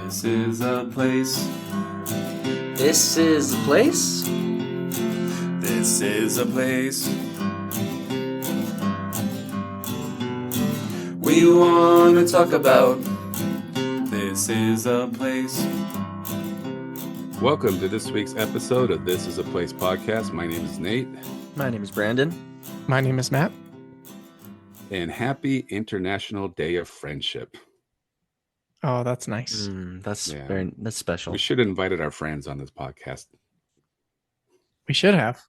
This is a place. This is the place? This is a place. We want to talk about. This is a place. Welcome to this week's episode of This is a Place podcast. My name is Nate. My name is Brandon. My name is Matt. And happy International Day of Friendship. Oh, that's nice. That's special. We should have invited our friends on this podcast. We should have.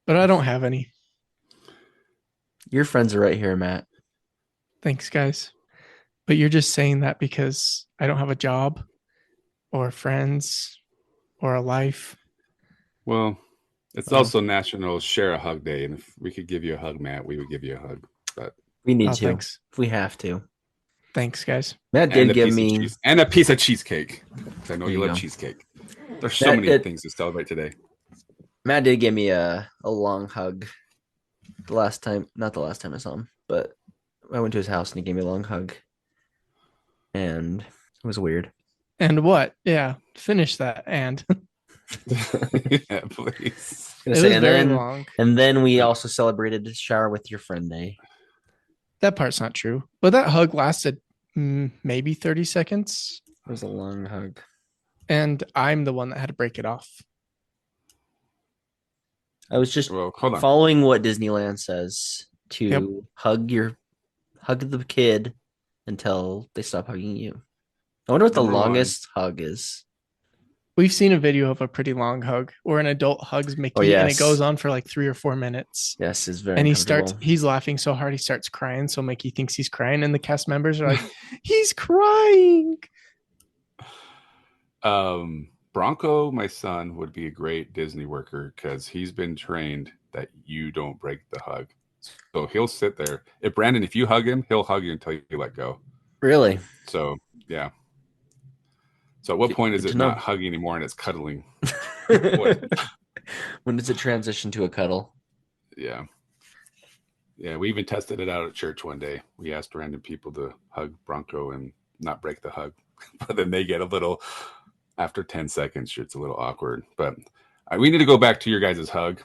But I don't have any. Your friends are right here, Matt. Thanks, guys. But you're just saying that because I don't have a job or friends or a life. Well, it's also National Share a Hug Day. And if we could give you a hug, Matt, we would give you a hug. But we need to. Thanks. If we have to. Thanks, guys. Matt did give me... And a piece of cheesecake. I know you love go. cheesecake. There's so many things to celebrate today. Matt did give me a long hug. Not the last time I saw him, but I went to his house and he gave me a long hug. And it was weird. And what? Yeah, finish that. And Yeah, please. it was very long. And then we also celebrated Shower with Your Friend Day. That part's not true. But that hug lasted maybe 30 seconds. It was a long hug. And I'm the one that had to break it off. I was just hold on. following what Disneyland says to hug the kid until they stop hugging you. I wonder what the longest hug is. We've seen a video of a pretty long hug where an adult hugs Mickey and it goes on for like 3 or 4 minutes. Yes, it's very and he's laughing so hard he starts crying. So Mickey thinks he's crying and the cast members are like, he's crying. Bronco, my son, would be a great Disney worker because he's been trained that you don't break the hug. So he'll sit there. If you hug him, he'll hug you until you let go. Really? So, yeah. So at what point is it not hugging anymore and it's cuddling? When does it transition to a cuddle? Yeah. Yeah, we even tested it out at church one day. We asked random people to hug Bronco and not break the hug. But then they get a little, after 10 seconds, it's a little awkward. But we need to go back to your guys' hug.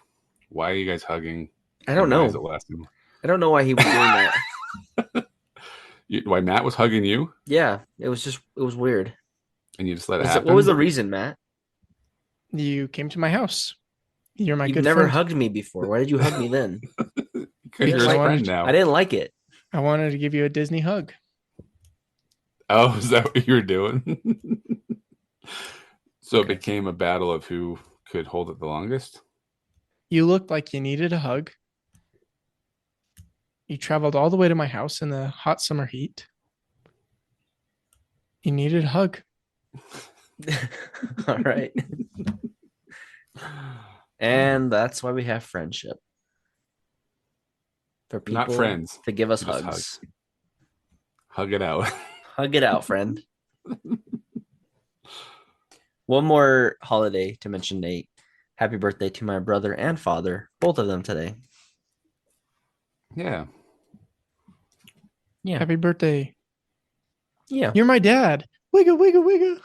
Why are you guys hugging? I don't know. I don't know why he was doing that. Why Matt was hugging you? Yeah, it was weird. And you just let it happen? What was the reason, Matt? You came to my house. You're my good You've never friend. hugged me before. Why did you hug me then? Because you're a friend now. I didn't like it. I wanted to give you a Disney hug. Oh, is that what you were doing? So it became a battle of who could hold it the longest? You looked like you needed a hug. You traveled all the way to my house in the hot summer heat. You needed a hug. All right. And that's why we have friendship. For people not friends to give us just hugs. Hug it out. Hug it out, friend. One more holiday to mention, Nate. Happy birthday to my brother and father, both of them today. Yeah. Happy birthday. Yeah. You're my dad. Wigga, wigga, wigga.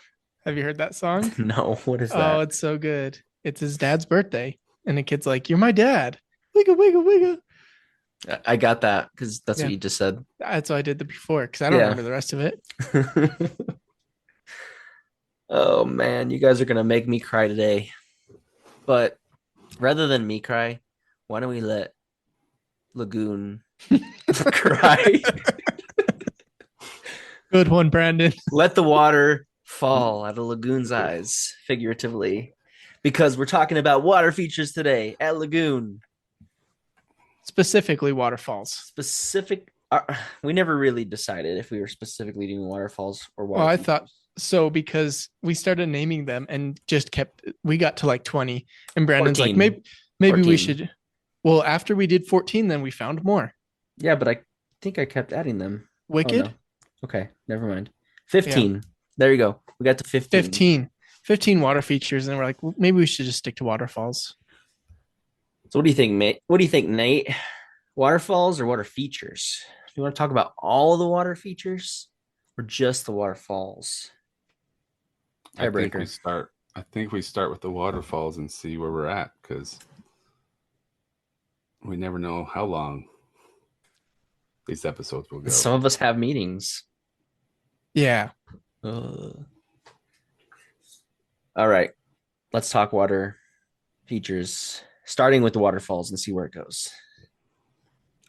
Have you heard that song? No, what is that? Oh, it's so good. It's his dad's birthday. And the kid's like, you're my dad. Wigga, wigga, wigga. I got that because that's what you just said. That's why I did the before because I don't remember the rest of it. Oh, man. You guys are going to make me cry today. But rather than me cry, why don't we let Lagoon cry? Good one, Brandon. Let the water fall out of Lagoon's eyes, figuratively, because we're talking about water features today at Lagoon. Specifically, waterfalls. We never really decided if we were specifically doing waterfalls or water. Well, I features. thought so because we started naming them and we got to like 20, and Brandon's 14. like, maybe 14. we should. Well, after we did 14, then we found more. Yeah, but I think I kept adding them. Wicked. Oh, no. Okay, never mind. 15. Yeah. There you go. We got to 15. 15 water features, and we're like, well, maybe we should just stick to waterfalls. So what do you think, mate? What do you think, Nate? Waterfalls or water features? Do you want to talk about all the water features or just the waterfalls? I think we Tiebreaker. start. I think we start with the waterfalls and see where we're at because we never know how long these episodes will go. Some of us have meetings. Yeah. All right. Let's talk water features, starting with the waterfalls and see where it goes.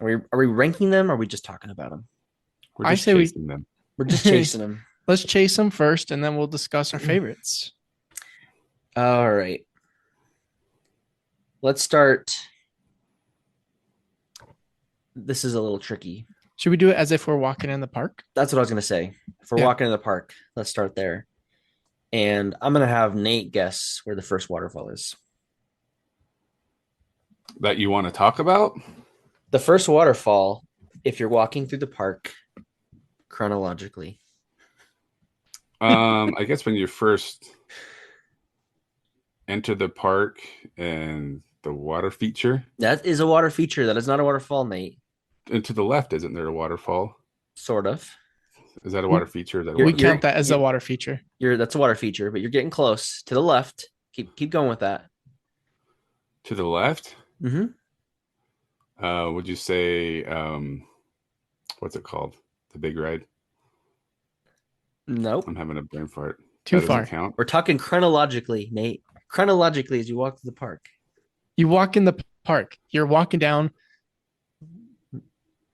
Are we ranking them or are we just talking about them? We're I just say we- chasing them. We're just chasing them. Let's chase them first, and then we'll discuss our favorites. All right. Let's start. This is a little tricky. Should we do it as if we're walking in the park? That's what I was going to say. If we're Yeah. walking in the park, let's start there. And I'm going to have Nate guess where the first waterfall is. That you want to talk about? The first waterfall, if you're walking through the park chronologically. I guess when you first enter the park and the water feature. That is a water feature. That is not a waterfall, Nate. And to the left, isn't there a waterfall? Sort of. Is that a water feature? Is that a We water You're- count that as a you're- water feature. That's a water feature, but you're getting close. To the left. Keep going with that. To the left? Mm-hmm. Would you say what's it called? The big ride? Nope. I'm having a brain fart. Too That far. doesn't count. We're talking chronologically, Nate. Chronologically as you walk through the park. You walk in the park. You're walking down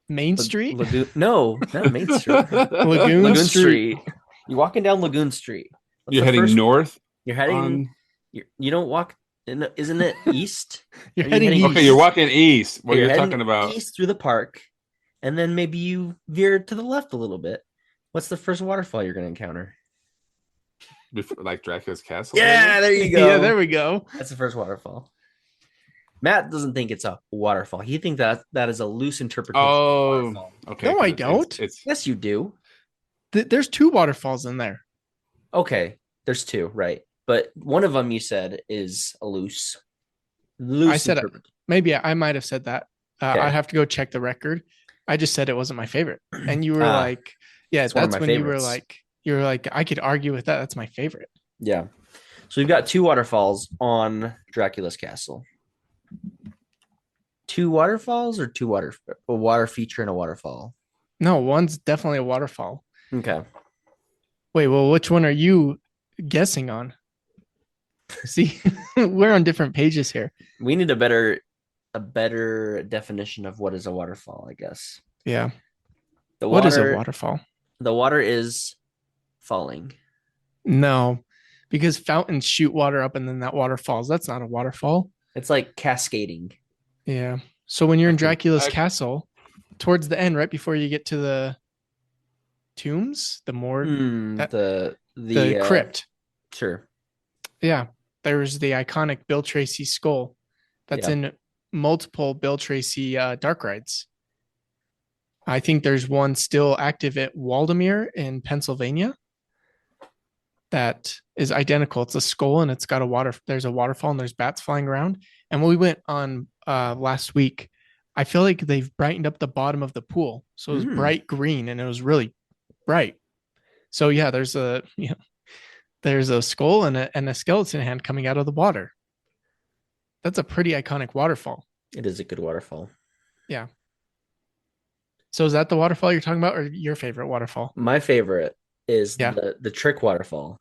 Main Street. Lagoon. No, not Main Street. Lagoon Lagoon Street. Street. You're walking down Lagoon Street. What's You're the heading first- north? You're heading. on- You don't walk. Isn't it east? You're Are you heading heading- east. Okay, you're walking east. Well, Yeah, you're heading talking about east through the park, and then maybe you veer to the left a little bit. What's the first waterfall you're going to encounter? before, like Dracula's castle. Yeah, there you go. Yeah, there we go. That's the first waterfall. Matt doesn't think it's a waterfall. He thinks that is a loose interpretation. Of a Oh, waterfall. okay. No, 'cause I it's- don't. It's Yes, you do. There's two waterfalls in there. Okay, there's two, right? But one of them you said is a loose. I said it. interpret- Maybe I might have said that. Okay. I have to go check the record. I just said it wasn't my favorite, and you were Ah, like, "Yeah, it's one of that's my when favorites. you were like, I could argue with that. That's my favorite." Yeah. So we've got two waterfalls on Dracula's castle. Two waterfalls or a water feature and a waterfall. No, one's definitely a waterfall. Okay. Wait, well, which one are you guessing on? See, we're on different pages here. We need a better definition of what is a waterfall, I guess. Yeah. The What is water, a waterfall? The water is falling. No, because fountains shoot water up and then that water falls. That's not a waterfall. It's like cascading. Yeah. So when you're in Okay. Dracula's castle, towards the end, right before you get to the tombs, the morgue, that- the the crypt. Sure. Yeah. There's the iconic Bill Tracy skull that's Yeah. in multiple Bill Tracy dark rides. I think there's one still active at Waldemere in Pennsylvania that is identical. It's a skull and it's got there's a waterfall and there's bats flying around. And when we went on last week, I feel like they've brightened up the bottom of the pool. So it was bright green and it was really bright. So yeah, there's a skull and a skeleton hand coming out of the water. That's a pretty iconic waterfall. It is a good waterfall. So is that the waterfall you're talking about or your favorite waterfall? My favorite is Yeah. the trick waterfall.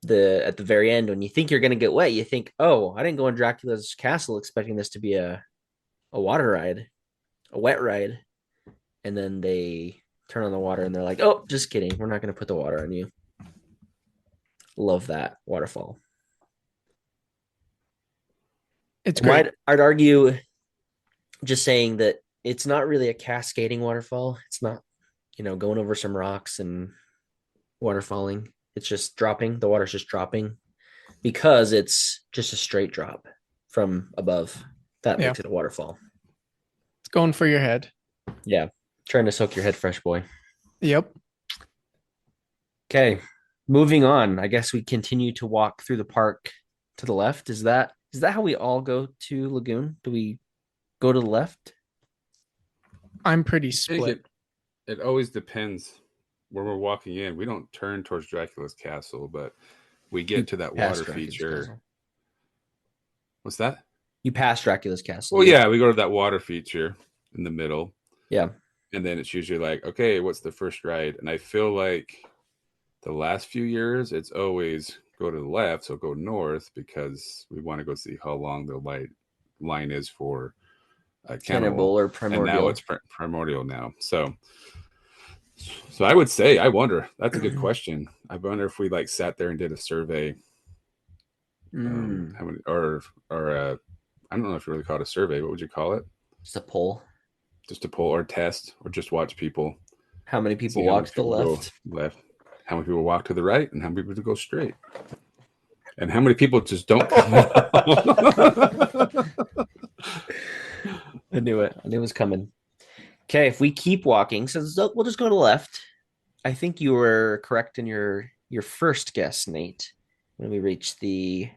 At the very end, when you think you're gonna get wet, you think, "Oh, I didn't go in Dracula's castle expecting this to be a water ride, a wet ride," and then they turn on the water and they're like, "Oh, just kidding. We're not gonna put the water on you." Love that waterfall. It's great. I'd argue, just saying that it's not really a cascading waterfall. It's not, going over some rocks and waterfalling. It's just dropping. The water's just dropping because it's just a straight drop from above. That makes it a waterfall. It's going for your head. Yeah. Trying to soak your head fresh, boy. Yep. Okay. Moving on. I guess we continue to walk through the park to the left. Is that how we all go to Lagoon? Do we go to the left? I'm pretty I think split. it always depends when we're walking in, we don't turn towards Dracula's castle, but we get to that Past water Dracula's feature. castle. What's that? You pass Dracula's castle. Well, yeah, we go to that water feature in the middle, Yeah. and then it's usually like, okay, what's the first ride? And I feel like the last few years, it's always go to the left, so go north because we want to go see how long the line is for Cannibal or Primordial. And now it's Primordial now. So I would say, I wonder. That's a good question. I wonder if we like sat there and did a survey. How many, or I don't know if you really call it a survey. What would you call it? Just a poll. Just a poll or test, or just watch people. How many people walk to the left? Left. How many people walk to the right, and how many people go straight? And how many people just don't come out? I knew it. I knew it was coming. Okay, if we keep walking, so we'll just go to the left. I think you were correct in your first guess, Nate, when we reach the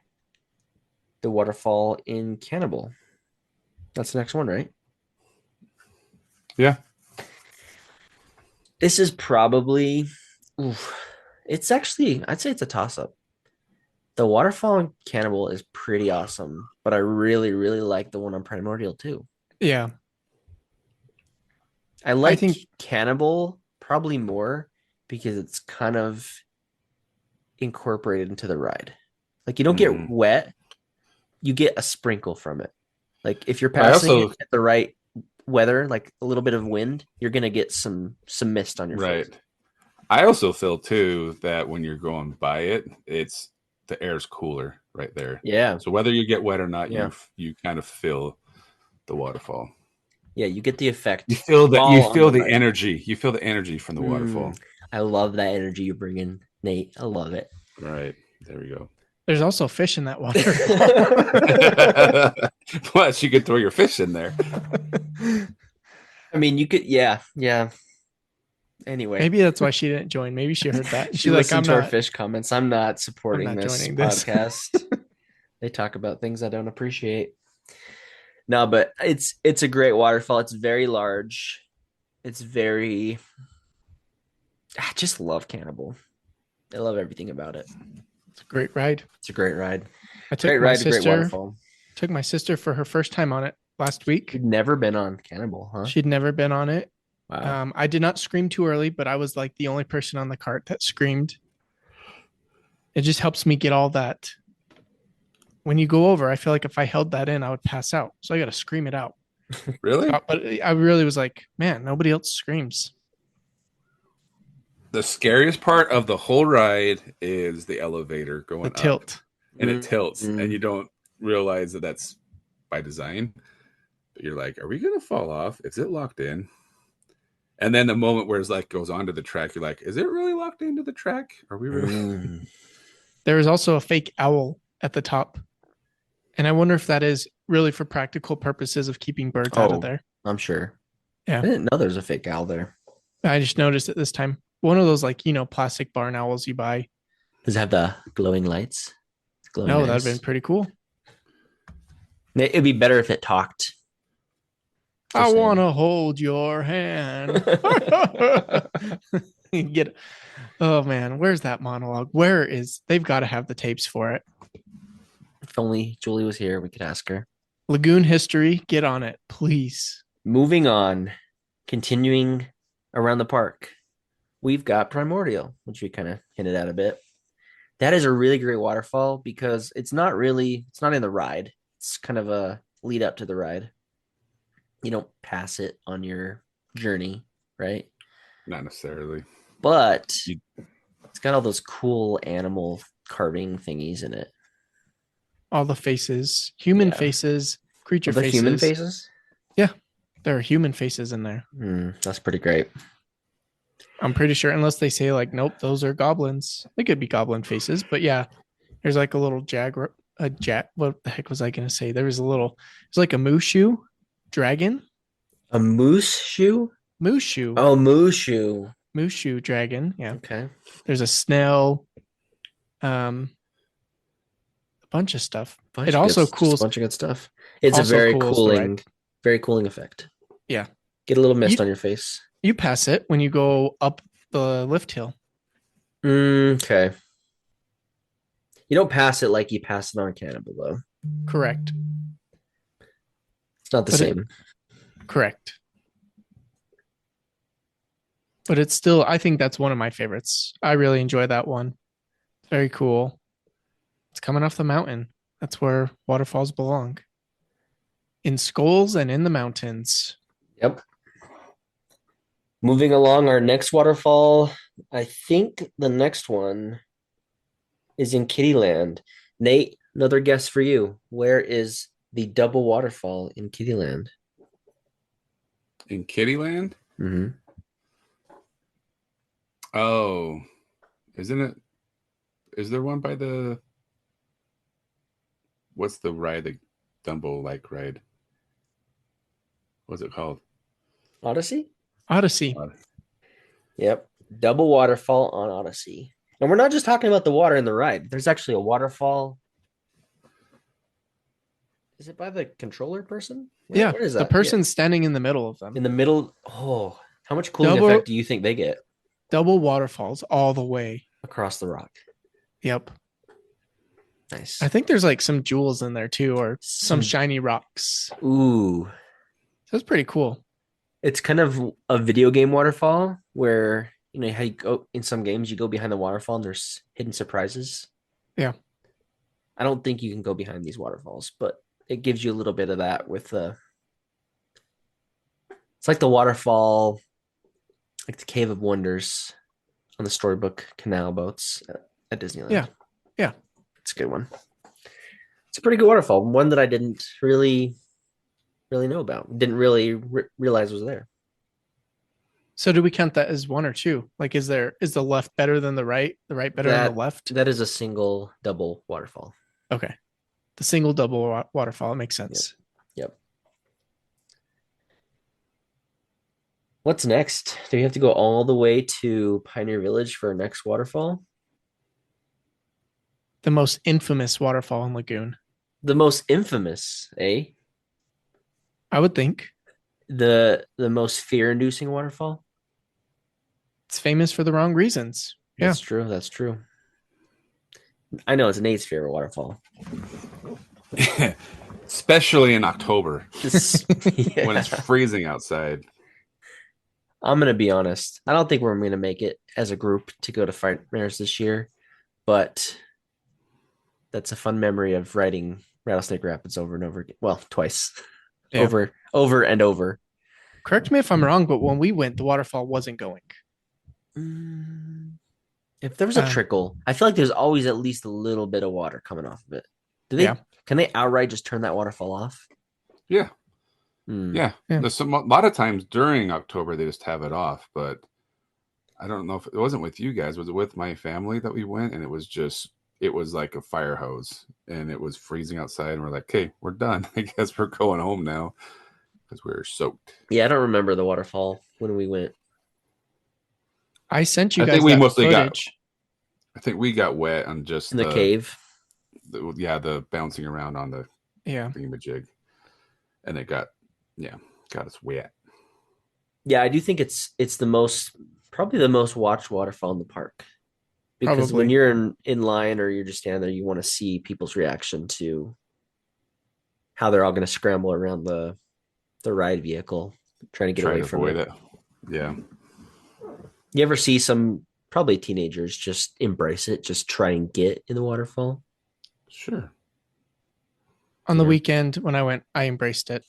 waterfall in Cannibal. That's the next one, right? Yeah. This is probably, it's actually, I'd say it's a toss-up. The waterfall in Cannibal is pretty awesome, but I really, really like the one on Primordial too. Yeah. I think Cannibal probably more because it's kind of incorporated into the ride. Like you don't get wet, you get a sprinkle from it. Like if you're passing it at the right weather, like a little bit of wind, you're gonna get some mist on your face. Right. I also feel too that when you're going by it, it's the air's cooler right there. Yeah. So whether you get wet or not, Yeah. you kind of feel the waterfall. Yeah, you get the effect. You feel the ride. energy. You feel the energy from the waterfall. I love that energy you bring in, Nate. I love it. Right. There we go. There's also fish in that water. Plus, you could throw your fish in there. I mean, you could, yeah. Anyway, Maybe that's why she didn't join. Maybe she heard that. she listened to our fish comments. I'm not supporting I'm not this joining this. podcast. They talk about things I don't appreciate. No, but it's a great waterfall. It's very large. It's very. I just love Cannibal. I love everything about it. It's a great ride. It's a great ride. I took Great my ride, great sister. waterfall. Took my sister for her first time on it last week. You'd never been on Cannibal, huh? She'd never been on it. Wow. I did not scream too early, but I was like the only person on the cart that screamed. It just helps me get all that. When you go over, I feel like if I held that in, I would pass out. So I got to scream it out. Really? But I really was like, man, nobody else screams. The scariest part of the whole ride is the elevator going The up. tilt. And it tilts, Mhm. and you don't realize that that's by design. But you're like, are we going to fall off? Is it locked in? And then the moment where it's like goes onto the track, you're like, is it really locked into the track? Are we really? There is also a fake owl at the top. And I wonder if that is really for practical purposes of keeping birds out of there. I'm sure. Yeah. I didn't know there's a fake owl there. I just noticed it this time. One of those, like, plastic barn owls you buy. Does it have the glowing lights? Glowing No, eyes? that'd been pretty cool. It'd be better if it talked. I want to hold your hand. Oh man, where's that monologue? They've got to have the tapes for it. If only Julie was here, we could ask her. Lagoon history, get on it, please. Moving on, continuing around the park, we've got Primordial, which we kind of hinted at a bit. That is a really great waterfall because it's not in the ride. It's kind of a lead up to the ride. You don't pass it on your journey, right? Not necessarily. But it's got all those cool animal carving thingies in it. All the faces, human Yeah. faces, creature The faces. human faces? Yeah, there are human faces in there. That's pretty great. I'm pretty sure, unless they say like, nope, those are goblins. They could be goblin faces, but yeah, there's like a little what the heck was I going to say? It's like a Mushu dragon. A moose shoe? Mushu. Oh, Mushu. Mushu dragon. Yeah. Okay. There's a snail. A bunch of stuff. It also cools. A bunch of good stuff. It's a Also very cools the ride. very cooling effect. Yeah. Get a little mist on your face. You pass it when you go up the lift hill. Okay. You don't pass it like you pass it on Cannibal, though. Correct. It's not the But same. Correct. But it's still, I think that's one of my favorites. I really enjoy that one. Very cool. It's coming off the mountain. That's where waterfalls belong. In skulls and in the mountains. Yep. Moving along, our next waterfall. I think the next one is in Kittyland. Nate, another guess for you. Where is the double waterfall in Kittyland? In Kittyland? Mm-hmm. Oh, isn't it? Is there one by the? What's the ride? The Dumbo like ride? What's it called? Odyssey? Odyssey. Yep. Double waterfall on Odyssey. And we're not just talking about the water in the ride. There's actually a waterfall. Is it by the controller person? Yeah, Where is the that? person standing in the middle of them. In the middle. Oh, how much cooling Double- effect do you think they get Double waterfalls all the way. across the rock? Yep. Nice. I think there's like some jewels in there too, or some Some- shiny rocks. Ooh. That's pretty cool. It's kind of a video game waterfall where, you know, how you go in some games, you go behind the waterfall and there's hidden surprises. Yeah. I don't think you can go behind these waterfalls, but it gives you a little bit of that with the. It's like the waterfall, like the Cave of Wonders on the Storybook Canal boats at Disneyland. Yeah. Yeah. It's a good one. It's a pretty good waterfall. One that I didn't really know about. Didn't really realize was there. So do we count that as one or two? Like, is the left better than the right? The right better than the left? That is a single double waterfall. Okay. The single double waterfall. It makes sense. Yep. What's next? Do we have to go all the way to Pioneer Village for our next waterfall? The most infamous waterfall in Lagoon. The most infamous, eh? I would think. The most fear-inducing waterfall? It's famous for the wrong reasons. That's true. That's true. I know it's Nate's favorite waterfall. Especially in October Yeah. when it's freezing outside. I'm gonna be honest. I don't think we're gonna make it as a group to go to Frightmares this year, but that's a fun memory of riding Rattlesnake Rapids over and over again. Well, twice. Yeah. Over and over. Correct me if I'm wrong, but when we went, the waterfall wasn't going. If there was a trickle, I feel like there's always at least a little bit of water coming off of it. Do they? Yeah. Can they outright just turn that waterfall off? Yeah. Hmm. Yeah. Yeah. There's a lot of times during October they just have it off, but I don't know if it wasn't with you guys. Was it with my family that we went? And it was like a fire hose and it was freezing outside. And we're like, okay, we're done. I guess we're going home now because we're soaked. Yeah, I don't remember the waterfall when we went. I sent you I guys think we that mostly footage. I think we got wet on just In the cave. The bouncing around on the Yeah. thingamajig. And it got us wet. Yeah, I do think it's probably the most watched waterfall in the park. Because Probably. when you're in line or you're just standing there, you want to see people's reaction to how they're all going to scramble around the ride vehicle, trying to get away from avoid it. Yeah. You ever see some probably teenagers just embrace it, just try and get in the waterfall? Sure. On the Yeah. weekend when I went, I embraced it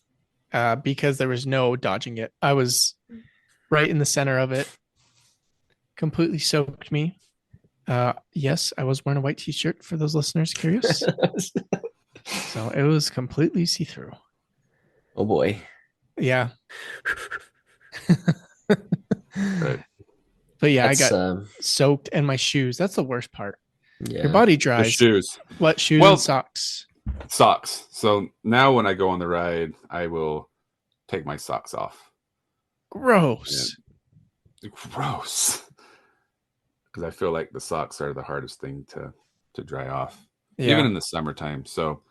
because there was no dodging it. I was right in the center of it. Completely soaked me. Yes, I was wearing a white t-shirt for those listeners curious. So it was completely see-through. Oh boy. Yeah. Right. But yeah, That's, I got soaked and my shoes. That's the worst part. yeah. Your body The dries. shoes. Wet shoes Well- and socks. Socks. So now when I go on the ride, I will take my socks off. Gross. Gross. Because I feel like the socks are the hardest thing to dry off. Yeah. Even in the summertime. So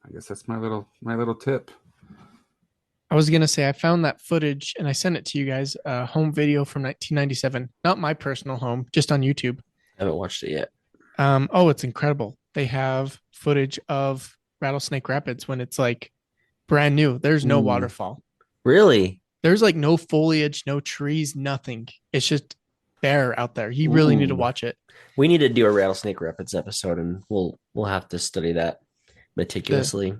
I guess that's my little tip. I was gonna say I found that footage and I sent it to you guys. A home video from 1997, not my personal home, just on YouTube. I haven't watched it yet. Oh, it's incredible. They have footage of Rattlesnake Rapids when it's like brand new. There's no Ooh. waterfall. Really? There's like no foliage, no trees, nothing. It's just bare out there. You really need to Ooh. watch it. We need to do a Rattlesnake Rapids episode, and we'll have to study that meticulously.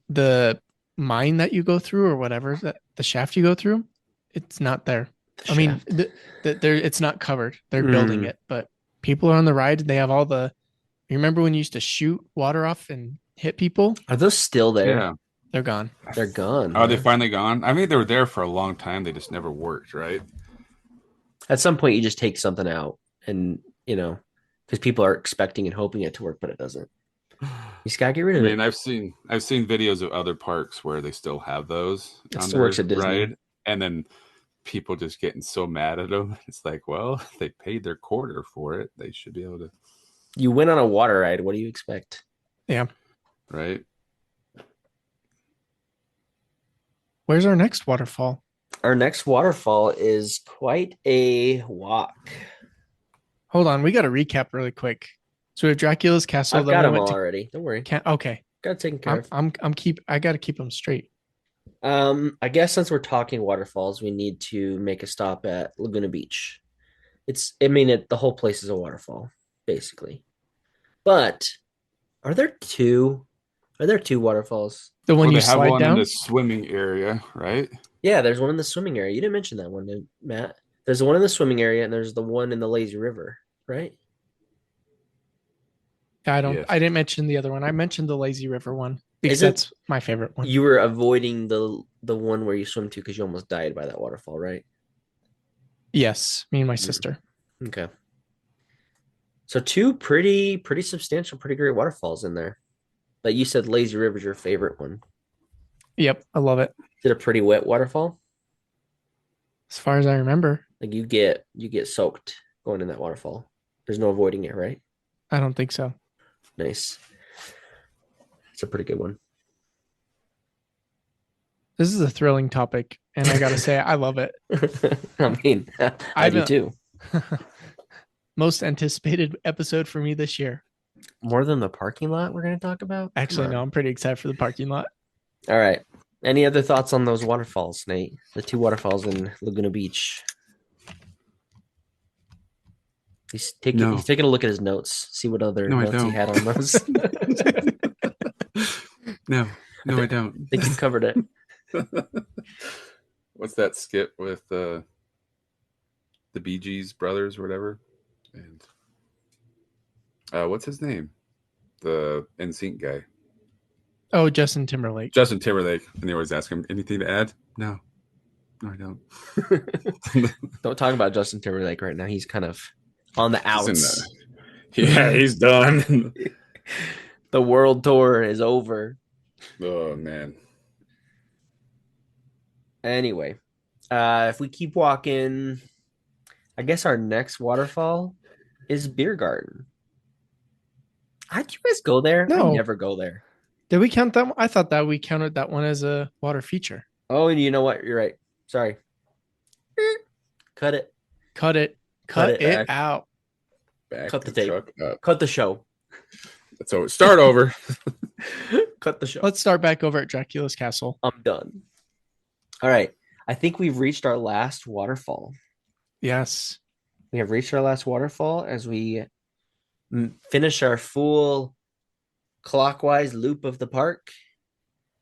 The mine that you go through or whatever, that the shaft you go through, it's not there. I mean, it's not covered. They're building it, but people are on the ride. They have all the. You remember when you used to shoot water off and hit people? Are those still there? Yeah. They're gone. They're gone. Are they finally gone? I mean, they were there for a long time. They just never worked, right? At some point, you just take something out, and because people are expecting and hoping it to work, but it doesn't. You just gotta get rid of it. I've seen videos of other parks where they still have those. It still works at Disney. Ride, and then people just getting so mad at them. It's like, well, they paid their quarter for it. They should be able to. You went on a water ride. What do you expect? Yeah. Right. Where's our next waterfall? Our next waterfall is quite a walk. Hold on, we got to recap really quick. So we have Dracula's castle. I've got them all already. Don't worry. Okay. Got it taken care of. I got to keep them straight. I guess since we're talking waterfalls, we need to make a stop at Laguna Beach. The whole place is a waterfall, basically. But are there two waterfalls? The one Well, you they have slide one down? in the swimming area, right? Yeah, there's one in the swimming area. You didn't mention that one, Matt. There's the one in the swimming area, and there's the one in the lazy river, right? I Yes. didn't mention the other one. I mentioned the lazy river one because Isn't- that's my favorite one. You were avoiding the one where you swim to because you almost died by that waterfall, right? Yes, me and my sister. Okay. So two pretty substantial, pretty great waterfalls in there. But you said lazy river's your favorite one. Yep, I love it. Is it a pretty wet waterfall? As far as I remember, Like you get soaked going in that waterfall. There's no avoiding it, right? I don't think so. Nice. It's a pretty good one. This is a thrilling topic, and I gotta say, I love it. I mean, I do too. Most anticipated episode for me this year. More than the parking lot we're going to talk about? Actually, no, I'm pretty excited for the parking lot. All right. Any other thoughts on those waterfalls, Nate? The two waterfalls in Laguna Beach. He's taking a look at his notes, see what other notes he had on those. No, I don't. I think you covered it. What's that skit with the Bee Gees brothers or whatever? And what's his name? The NSYNC guy. Oh, Justin Timberlake. Justin Timberlake. And they always ask him, anything to add? No, I don't. Don't talk about Justin Timberlake right now. He's kind of on the outs. He's done. The world tour is over. Oh, man. Anyway, if we keep walking, I guess our next waterfall is Beer Garden. How'd you guys go there? No. I never go there. Did we count that one? I thought that we counted that one as a water feature. Oh, and you know what? You're right. Sorry. Cut it. Cut it back. out. Back Cut the tape. truck up. Cut the show. So start over. Cut the show. Let's start back over at Dracula's castle. I'm done. All right. I think we've reached our last waterfall. Yes. We have reached our last waterfall as we finish our full clockwise loop of the park.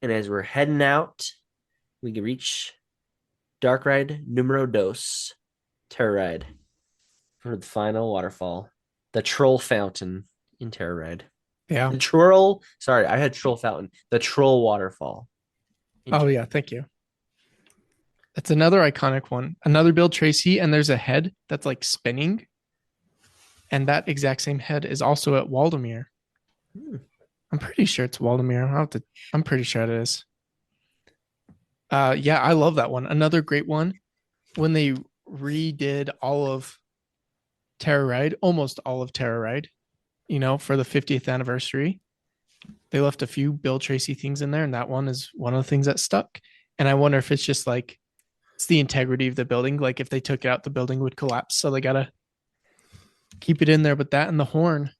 And as we're heading out, we reach Dark Ride numero dos, Terror Ride, for the final waterfall, the Troll Fountain in Terror Ride. Yeah. The Troll, sorry, I had Troll Fountain, the Troll Waterfall. Oh, yeah. Thank you. That's another iconic one. Another Bill Tracy, and there's a head that's like spinning. And that exact same head is also at Waldameer. I'm pretty sure it's Waldameer. I'm pretty sure it is. Yeah, I love that one. Another great one. When they redid all of Terror Ride, almost all of Terror Ride, for the 50th anniversary, they left a few Bill Tracy things in there, and that one is one of the things that stuck. And I wonder if it's just like it's the integrity of the building. Like if they took it out, the building would collapse. So they gotta keep it in there. But that and the horn,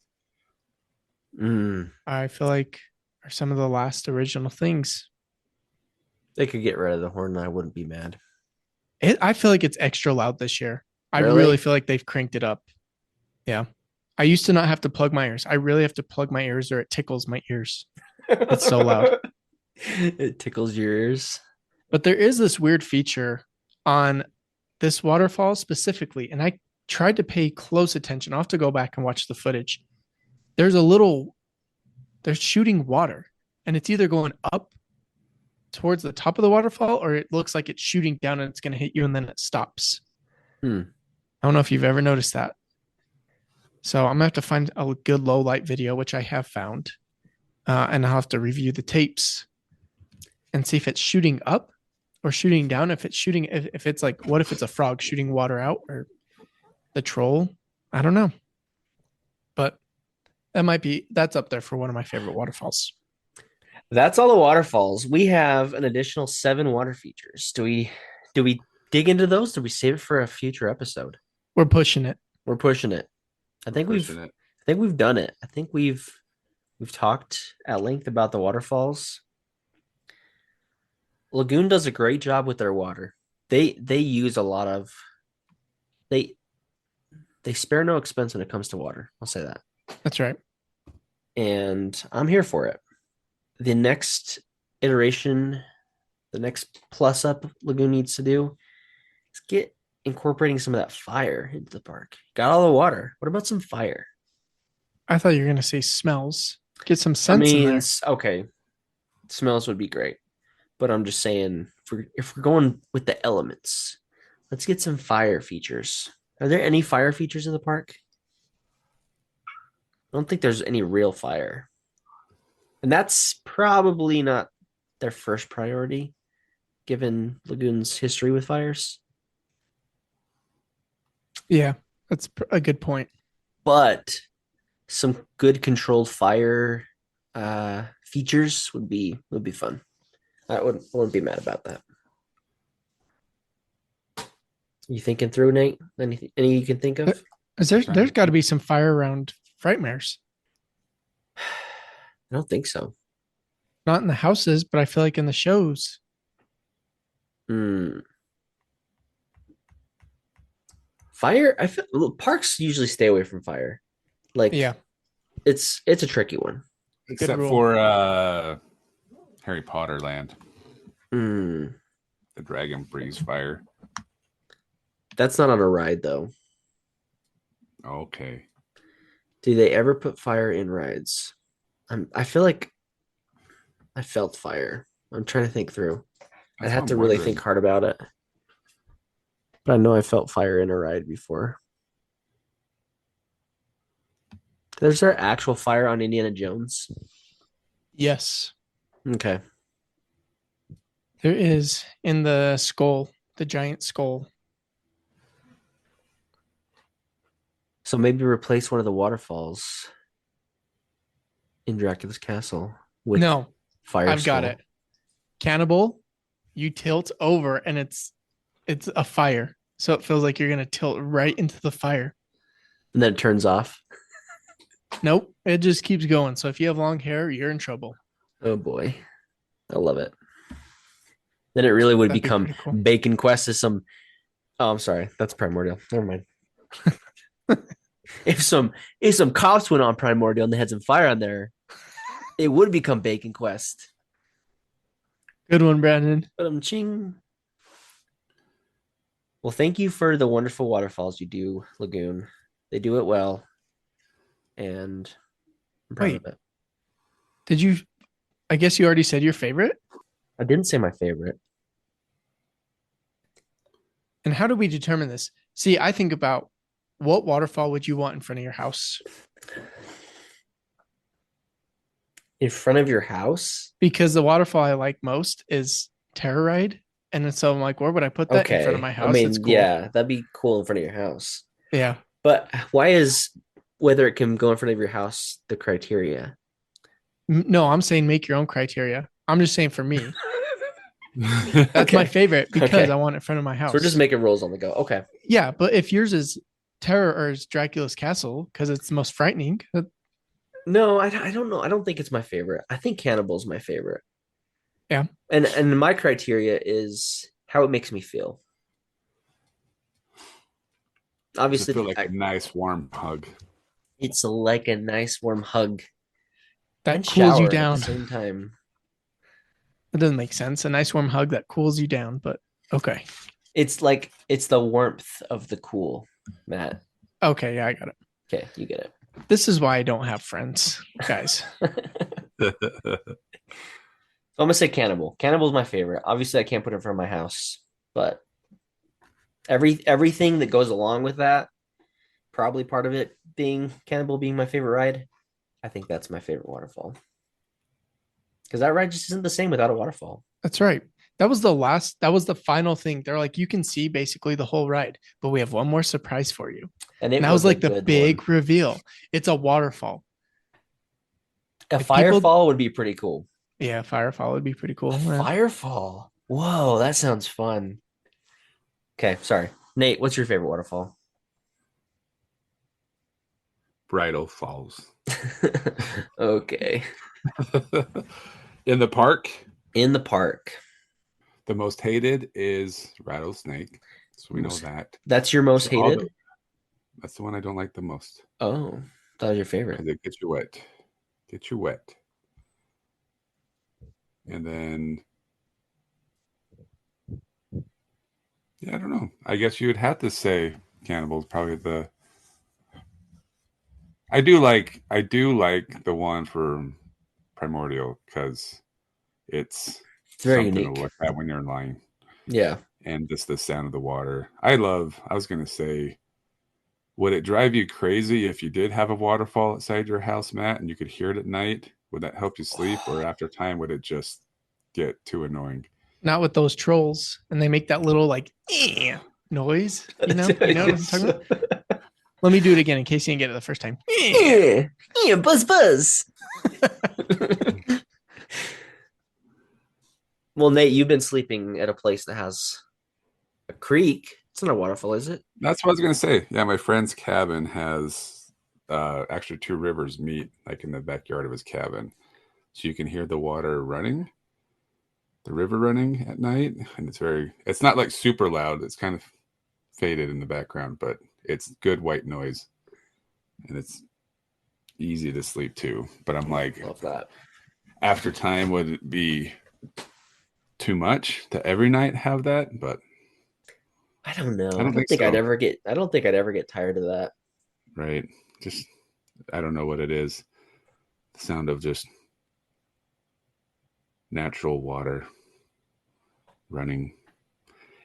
Mm, I feel like are some of the last original things. they could get rid of the horn, and I wouldn't be mad. I feel like it's extra loud this year. I Really? really feel like they've cranked it up. Yeah. I used to not have to plug my ears. I really have to plug my ears or it tickles my ears. It's so loud. It tickles your ears. But there is this weird feature on this waterfall specifically, and I tried to pay close attention. I'll have to go back and watch the footage. There's they're shooting water, and it's either going up towards the top of the waterfall or it looks like it's shooting down and it's going to hit you and then it stops. Hmm. I don't know if you've ever noticed that. So I'm going to have to find a good low light video, which I have found, and I'll have to review the tapes and see if it's shooting up or shooting down. If it's shooting, if it's like, what if it's a frog shooting water out or the troll? I don't know. But that's up there for one of my favorite waterfalls. That's all the waterfalls. We have an additional 7 water features. Do we dig into those? Do we save it for a future episode? We're pushing it. We're pushing it. I think we've done it. I think we've talked at length about the waterfalls. Lagoon does a great job with their water. They use a lot of they spare no expense when it comes to water. I'll say that. That's right. And I'm here for it. The next iteration, the next plus up Lagoon needs to do is get incorporating some of that fire into the park. Got all the water. What about some fire? I thought you were going to say smells. Get some sense in there. Okay, smells would be great, but I'm just saying, if we're going with the elements, let's get some fire features. Are there any fire features in the park? I don't think there's any real fire. And that's probably not their first priority, given Lagoon's history with fires. Yeah, that's a good point. But some good controlled fire features would be fun. I wouldn't be mad about that. You thinking through, Nate? Any you can think of? There's got to be some fire around Frightmares. I don't think so. Not in the houses, but I feel like in the shows. Fire. Parks usually stay away from fire. Like, yeah, it's a tricky one. Except for Harry Potter Land. The dragon breathes fire. That's not on a ride, though. Okay. Do they ever put fire in rides? I feel like I felt fire. I'm trying to think through. I'd have to really think hard about it. But I know I felt fire in a ride before. Is there actual fire on Indiana Jones? Yes. Okay. There is in the skull, the giant skull. So maybe replace one of the waterfalls in Dracula's castle with fire. I've got it. Cannibal, you tilt over and it's a fire. So it feels like you're gonna tilt right into the fire. And then it turns off. Nope. It just keeps going. So if you have long hair, you're in trouble. Oh boy. I love it. Then it really would become cool. Bacon Quest is some. Oh, I'm sorry. That's Primordial. Never mind. If some cops went on Primordial and they had some fire on there, it would become Bacon Quest. Good one, Brandon. Ching. Well, thank you for the wonderful waterfalls you do, Lagoon. They do it well. And I'm proud of it. Did you? I guess you already said your favorite? I didn't say my favorite. And how do we determine this? See, I think about what waterfall would you want in front of your house? In front of your house? Because the waterfall I like most is Terror Ride. And so I'm like, where would I put that in front of my house? I mean, cool. Yeah, that'd be cool in front of your house. Yeah. But why is whether it can go in front of your house the criteria? No, I'm saying make your own criteria. I'm just saying for me. That's my favorite because Okay. I want it in front of my house. So we're just making rules on the go. Okay. Yeah, but if yours is Terror or is Dracula's Castle because it's the most frightening. No, I don't know. I don't think it's my favorite. I think Cannibal's my favorite. Yeah. And my criteria is how it makes me feel. Does it Obviously, feel like a nice warm hug? it's like a nice warm hug That and cools you shower down. at the same time. It doesn't make sense. A nice warm hug that cools you down, but okay. It's the warmth of the cool, Matt. Okay, yeah, I got it. Okay, you get it. This is why I don't have friends, guys. I'm gonna say Cannibal. Cannibal's my favorite. Obviously, I can't put it in front of my house, but everything that goes along with that, probably part of it being Cannibal being my favorite ride. I think that's my favorite waterfall. Because that ride just isn't the same without a waterfall. That's right. That was the final thing. They're like, you can see basically the whole ride, but we have one more surprise for you. And that was a like the good big one. reveal. It's a waterfall. A If people- firefall would be pretty cool. Yeah, Firefall would be pretty cool. A Yeah. firefall. Whoa, that sounds fun. Okay, sorry. Nate, what's your favorite waterfall? Bridal Falls. Okay. In the park, In the park. the most hated is Rattlesnake. So we know that. That's your most So all hated? That's the one I don't like the most. Oh, that was your favorite. Because it gets you wet. Get you wet. And then, yeah, I don't know. I guess you would have to say Cannibal's probably the. I do like the one for Primordial because it's very something unique. to look at when you're lying. Yeah. And just the sound of the water. I was going to say, would it drive you crazy if you did have a waterfall outside your house, Matt, and you could hear it at night? Would that help you sleep? Or after time, would it just get too annoying? Not with those trolls. And they make that little like noise. You know what I'm talking about? Let me do it again in case you didn't get it the first time. Yeah, buzz buzz. Well, Nate, you've been sleeping at a place that has a creek. It's not a waterfall, is it? That's what I was going to say. Yeah, my friend's cabin has actually two rivers meet like in the backyard of his cabin. So you can hear the water running, the river running at night. And it's not like super loud. It's kind of faded in the background, but it's good white noise. And it's easy to sleep too. But I'm like, Love that. After time, would it be too much to every night have that? But I don't know. I don't think so. I'd ever get tired of that. Right. Just I don't know what it is. The sound of just natural water running.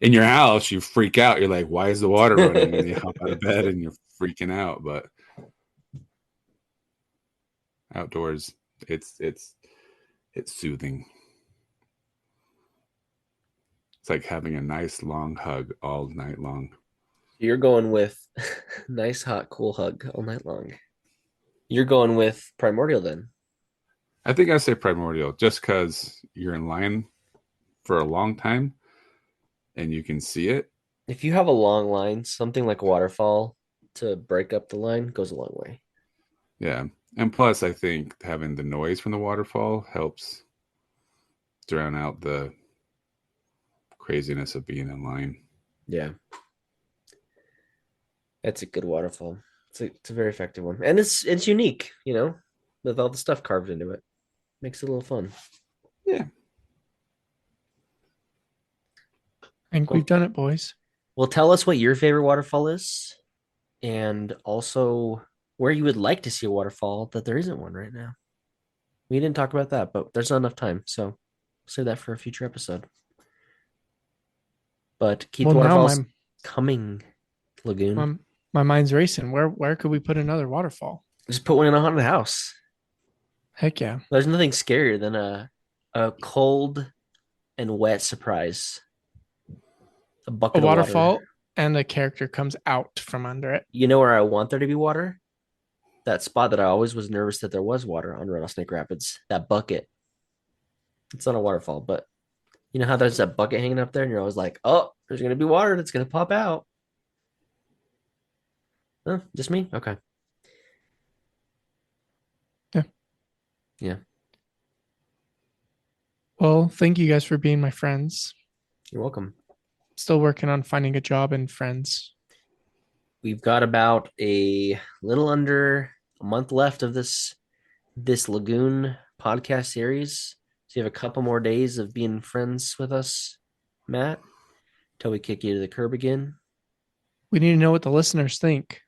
In your house, you freak out. You're like, why is the water running? And you hop out of bed and you're freaking out. But outdoors, it's soothing. It's like having a nice long hug all night long. You're going with nice, hot, cool hug all night long. You're going with Primordial then. I think I say Primordial just because you're in line for a long time and you can see it. If you have a long line, something like a waterfall to break up the line goes a long way. Yeah. And plus, I think having the noise from the waterfall helps drown out the craziness of being in line. Yeah. That's a good waterfall. It's a very effective one. And it's unique, with all the stuff carved into it. Makes it a little fun. Yeah. I think we've done it, boys. Well, tell us what your favorite waterfall is and also where you would like to see a waterfall that there isn't one right now. We didn't talk about that, but there's not enough time. So we'll save that for a future episode. But keep the waterfalls coming, Lagoon. My mind's racing. Where could we put another waterfall? Just put one in a haunted house. Heck yeah. There's nothing scarier than a cold and wet surprise. A bucket A of waterfall water. and a character comes out from under it. You know where I want there to be water? That spot that I always was nervous that there was water on Rattlesnake Rapids. That bucket. It's not a waterfall, but You know how there's that bucket hanging up there, and you're always like, "Oh, there's gonna be water that's gonna pop out." Huh, just me? Okay. Yeah. Yeah. Well, thank you guys for being my friends. You're welcome. Still working on finding a job and friends. We've got about a little under a month left of this Lagoon podcast series. So you have a couple more days of being friends with us, Matt, till we kick you to the curb again. We need to know what the listeners think.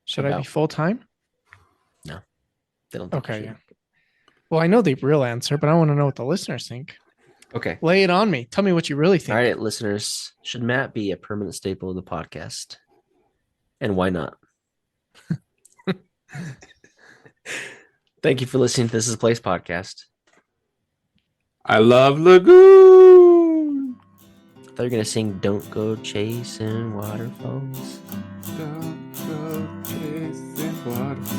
Should I be About- full time? They don't think you Okay, should. yeah. Well, I know the real answer, but I want to know what the listeners think. Okay. Lay it on me. Tell me what you really think. All right, listeners. Should Matt be a permanent staple of the podcast? And why not? Thank you for listening to This Is a Place podcast. I love Lagoon. I thought you were going to sing Don't Go Chasing Waterfalls. Don't go chasing waterfalls.